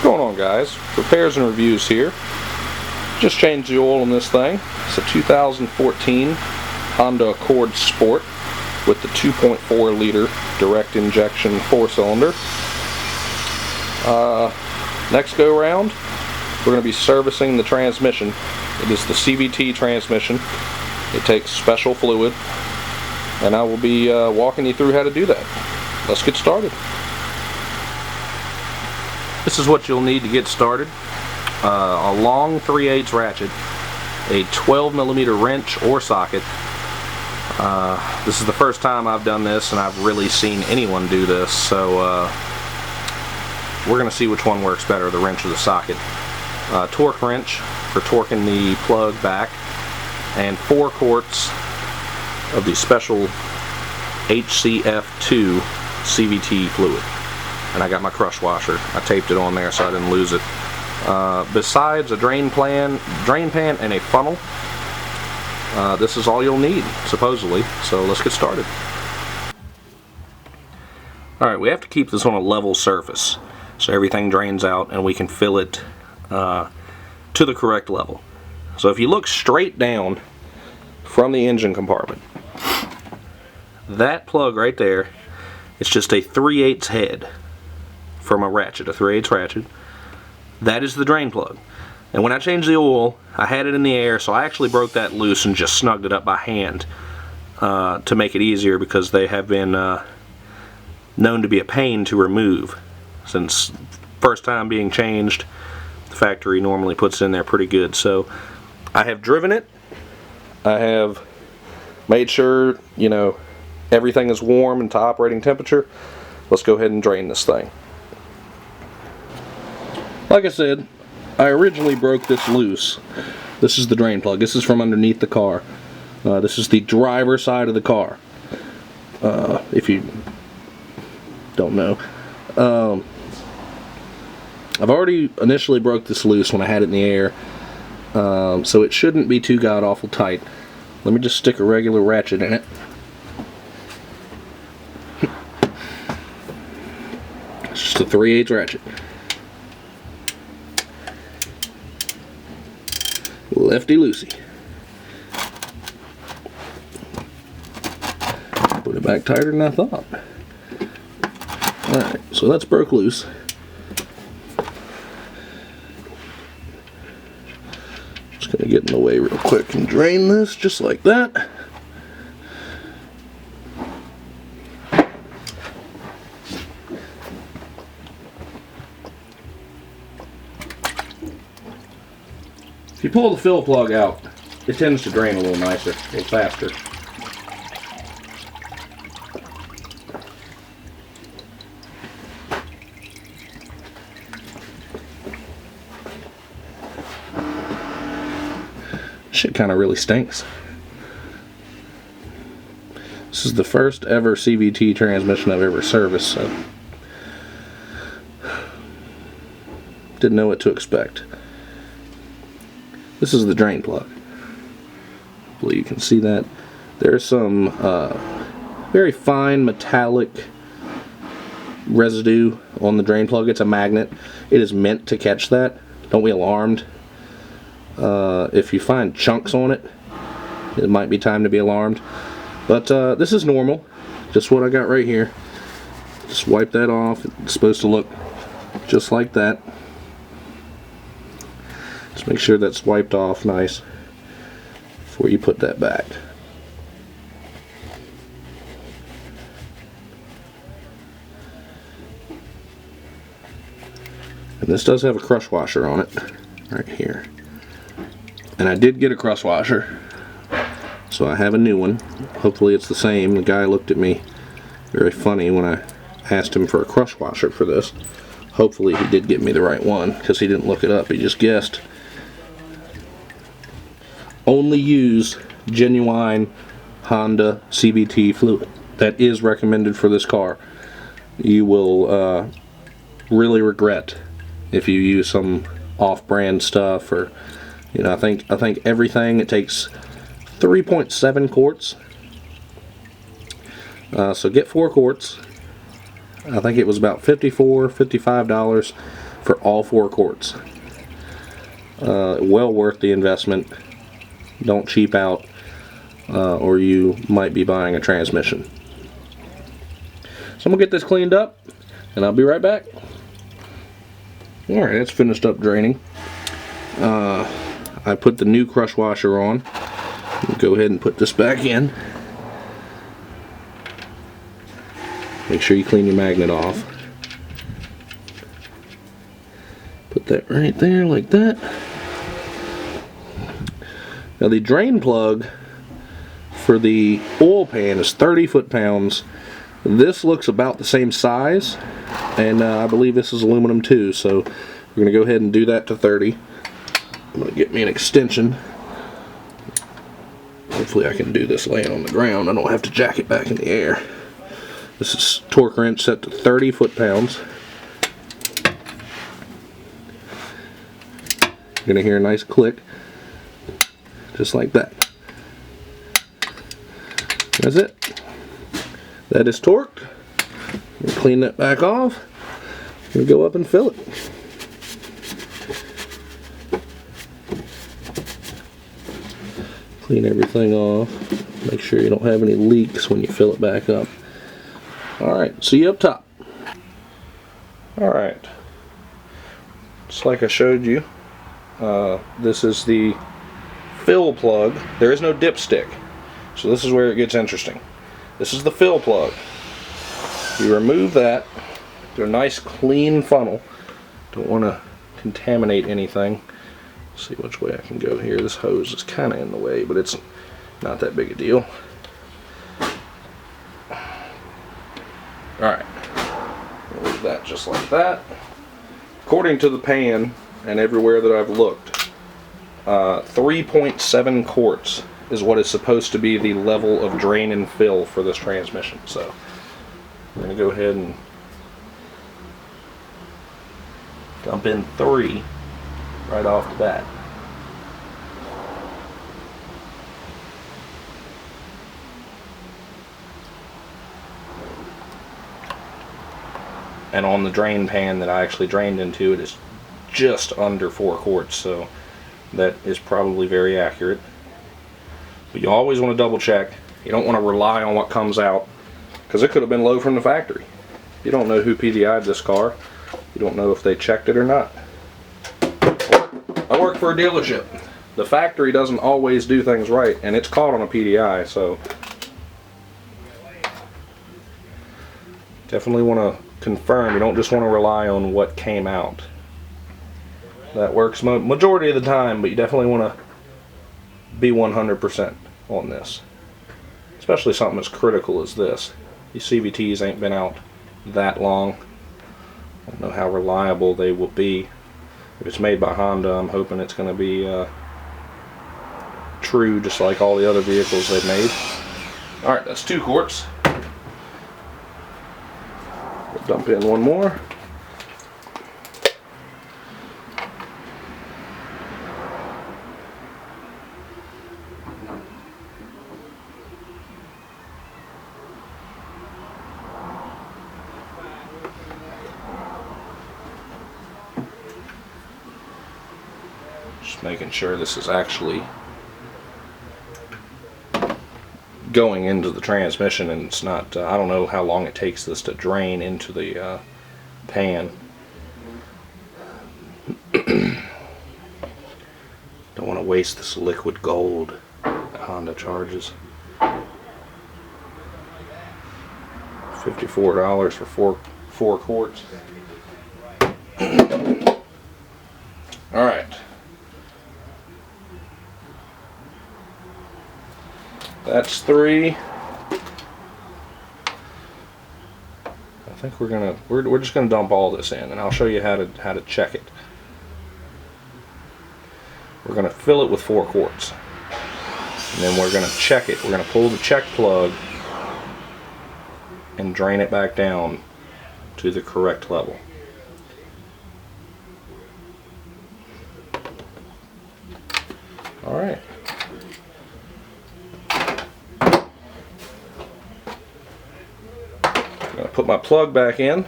What's going on, guys? Repairs and reviews here. Just changed the oil in this thing. It's a 2014 Honda Accord Sport with the 2.4 liter direct injection 4-cylinder. Next go round, we're going to be servicing the transmission. It is the CVT transmission. It takes special fluid, and I will be walking you through how to do that. Let's get started. This is what you'll need to get started. A long 3/8 ratchet, a 12mm wrench or socket. This is the first time I've done this, and I've really seen anyone do this, so we're going to see which one works better, the wrench or the socket. Torque wrench for torquing the plug back, and 4 quarts of the special HCF-2 CVT fluid. And I got my crush washer. I taped it on there so I didn't lose it. Besides a drain pan and a funnel, this is all you'll need, supposedly. So let's get started. Alright, we have to keep this on a level surface so everything drains out and we can fill it to the correct level. So if you look straight down from the engine compartment, that plug right there, it's just a 3/8 head from a ratchet, a 3/8 ratchet. That is the drain plug. And when I changed the oil, I had it in the air, so I actually broke that loose and just snugged it up by hand to make it easier, because they have been known to be a pain to remove. Since first time being changed, the factory normally puts it in there pretty good. So I have driven it. I have made sure, you know, everything is warm and to operating temperature. Let's go ahead and drain this thing. Like I said, I originally broke this loose. This is the drain plug. This is from underneath the car. This is the driver's side of the car. If you don't know. I've already initially broke this loose when I had it in the air. So it shouldn't be too god-awful tight. Let me just stick a regular ratchet in it. It's just a 3/8 ratchet. Lefty loosey. Put it back tighter than I thought. Alright, so that's broke loose. Just gonna get in the way real quick and drain this just like that. If you pull the fill plug out, it tends to drain a little nicer, a little faster. Shit kind of really stinks. This is the first ever CVT transmission I've ever serviced, so didn't know what to expect. This is the drain plug. Hopefully you can see that. There's some very fine metallic residue on the drain plug. It's a magnet. It is meant to catch that. Don't be alarmed. If you find chunks on it, it might be time to be alarmed. But this is normal. Just what I got right here. Just wipe that off. It's supposed to look just like that. Just make sure that's wiped off nice before you put that back. And this does have a crush washer on it, right here. And I did get a crush washer, so I have a new one. Hopefully it's the same. The guy looked at me very funny when I asked him for a crush washer for this. Hopefully he did get me the right one, because he didn't look it up, he just guessed. Only use genuine Honda CVT fluid. That is recommended for this car. You will really regret if you use some off-brand stuff, or you know, I think everything, it takes 3.7 quarts. So get 4 quarts. I think it was about $55 for all 4 quarts. Well worth the investment. Don't cheap out, or you might be buying a transmission. So I'm gonna get this cleaned up, and I'll be right back. Alright, it's finished up draining. I put the new crush washer on. Go ahead and put this back in. Make sure you clean your magnet off. Put that right there like that. Now the drain plug for the oil pan is 30 foot-pounds. This looks about the same size, and I believe this is aluminum too, so we're going to go ahead and do that to 30. I'm going to get me an extension. Hopefully I can do this laying on the ground. I don't have to jack it back in the air. This is torque wrench set to 30 foot-pounds. You're going to hear a nice click, just like that. That's it. That is torqued. We'll clean that back off and go up and fill it. Clean everything off. Make sure you don't have any leaks when you fill it back up. Alright, see you up top. Alright, just like I showed you, this is the fill plug. There is no dipstick, so this is where it gets interesting. This is the fill plug. You remove that, do a nice clean funnel. Don't want to contaminate anything. Let's see which way I can go here. This hose is kind of in the way, but it's not that big a deal. Alright, leave that just like that. According to the pan and everywhere that I've looked, 3.7 quarts is what is supposed to be the level of drain and fill for this transmission. So we're going to go ahead and dump in 3 right off the bat. And on the drain pan that I actually drained into, it is just under 4 quarts, so that is probably very accurate. But you always want to double check. You don't want to rely on what comes out, because it could have been low from the factory. You don't know who PDI'd this car. You don't know if they checked it or not. I work for a dealership. The factory doesn't always do things right, and it's caught on a PDI, so definitely want to confirm. You don't just want to rely on what came out. That works majority of the time, but you definitely want to be 100% on this, especially something as critical as this. These CVTs ain't been out that long. I don't know how reliable they will be. If it's made by Honda, I'm hoping it's going to be true, just like all the other vehicles they've made. Alright, that's 2 quarts. We'll dump in 1 more. Just making sure this is actually going into the transmission and it's not, I don't know how long it takes this to drain into the pan. Don't want to waste this liquid gold that Honda charges. $54 for 4 quarts. Alright. That's 3. I think we're just gonna dump all this in, and I'll show you how to check it. We're gonna fill it with 4 quarts, and then we're gonna check it. We're gonna pull the check plug and drain it back down to the correct level. All right. I'm going to put my plug back in,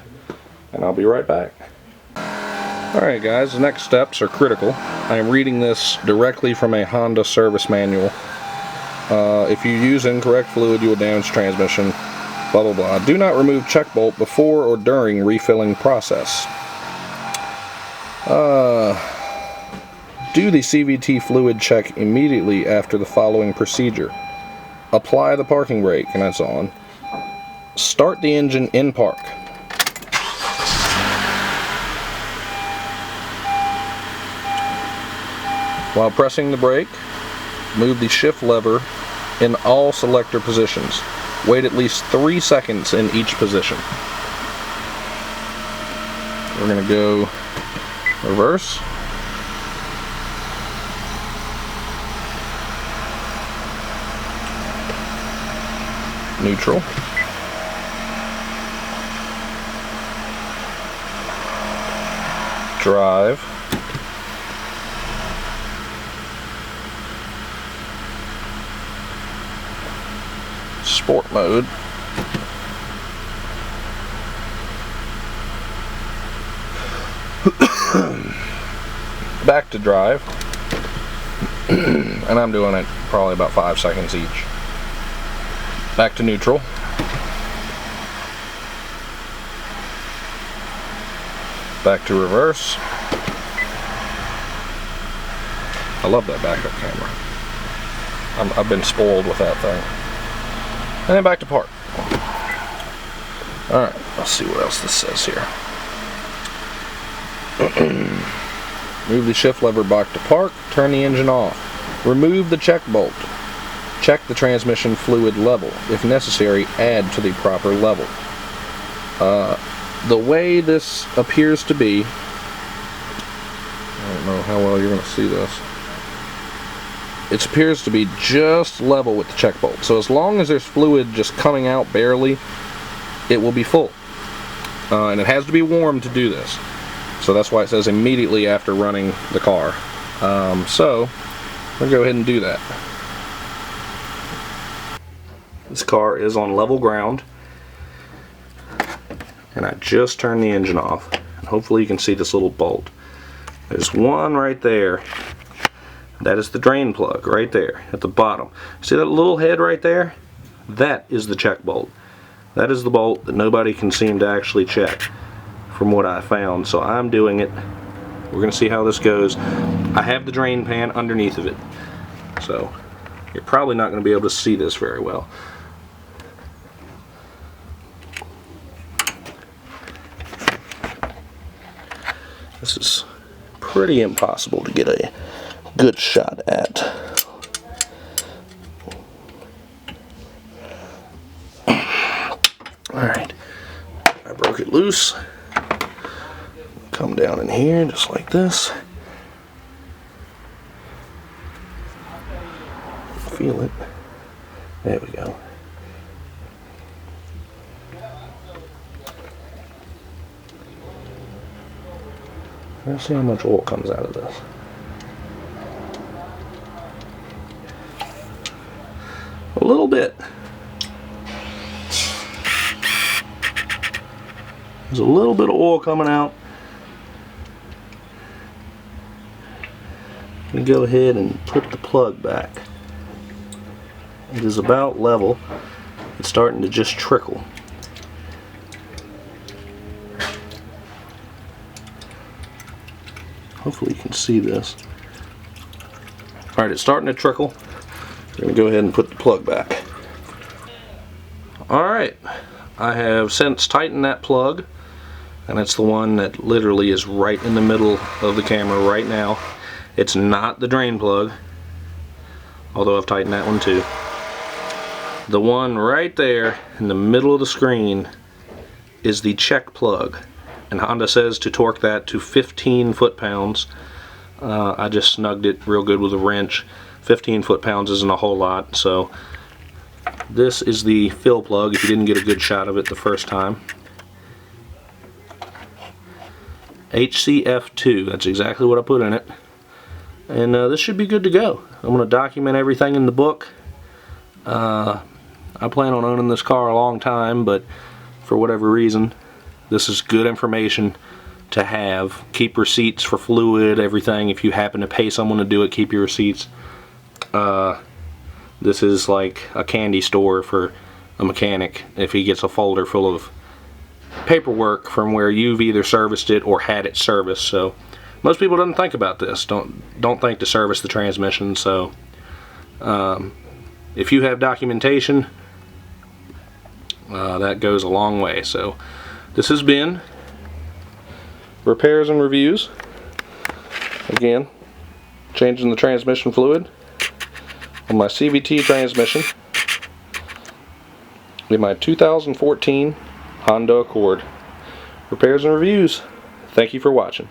and I'll be right back. Alright guys, the next steps are critical. I am reading this directly from a Honda service manual. If you use incorrect fluid, you will damage transmission, blah blah blah. Do not remove check bolt before or during refilling process. Do the CVT fluid check immediately after the following procedure. Apply the parking brake, and that's on. Start the engine in park. While pressing the brake, move the shift lever in all selector positions. Wait at least 3 seconds in each position. We're going to go reverse. Neutral. Drive. Sport mode. Back to drive. And I'm doing it probably about 5 seconds each. Back to neutral. Back to reverse. I love that backup camera. I've been spoiled with that thing. And then back to park. Alright, let's see what else this says here. Move the shift lever back to park. Turn the engine off. Remove the check bolt. Check the transmission fluid level. If necessary, add to the proper level. The way this appears to be, I don't know how well you're going to see this. It appears to be just level with the check bolt. So as long as there's fluid just coming out barely, it will be full. And it has to be warm to do this. So that's why it says immediately after running the car. So we'll go ahead and do that. This car is on level ground, and I just turned the engine off. And hopefully you can see this little bolt. There's one right there. That is the drain plug right there at the bottom. See that little head right there? That is the check bolt. That is the bolt that nobody can seem to actually check from what I found. So I'm doing it. We're going to see how this goes. I have the drain pan underneath of it. So you're probably not going to be able to see this very well. This is pretty impossible to get a good shot at. Alright, I broke it loose. Come down in here just like this. Feel it. There we go. Let's see how much oil comes out of this. A little bit. There's a little bit of oil coming out. We go ahead and put the plug back. It is about level. It's starting to just trickle. Hopefully you can see this. Alright, it's starting to trickle. I'm going to go ahead and put the plug back. Alright, I have since tightened that plug, and it's the one that literally is right in the middle of the camera right now. It's not the drain plug, although I've tightened that one too. The one right there in the middle of the screen is the check plug, and Honda says to torque that to 15 foot-pounds. I just snugged it real good with a wrench. 15 foot-pounds isn't a whole lot, so this is the fill plug if you didn't get a good shot of it the first time. HCF-2, that's exactly what I put in it. And this should be good to go. I'm going to document everything in the book. I plan on owning this car a long time, but for whatever reason, this is good information to have. Keep receipts for fluid, everything. If you happen to pay someone to do it, keep your receipts. This is like a candy store for a mechanic if he gets a folder full of paperwork from where you've either serviced it or had it serviced. So most people don't think about this, don't think to service the transmission. So if you have documentation, that goes a long way. So this has been repairs and reviews. Again, changing the transmission fluid on my CVT transmission in my 2014 Honda Accord. Repairs and reviews. Thank you for watching.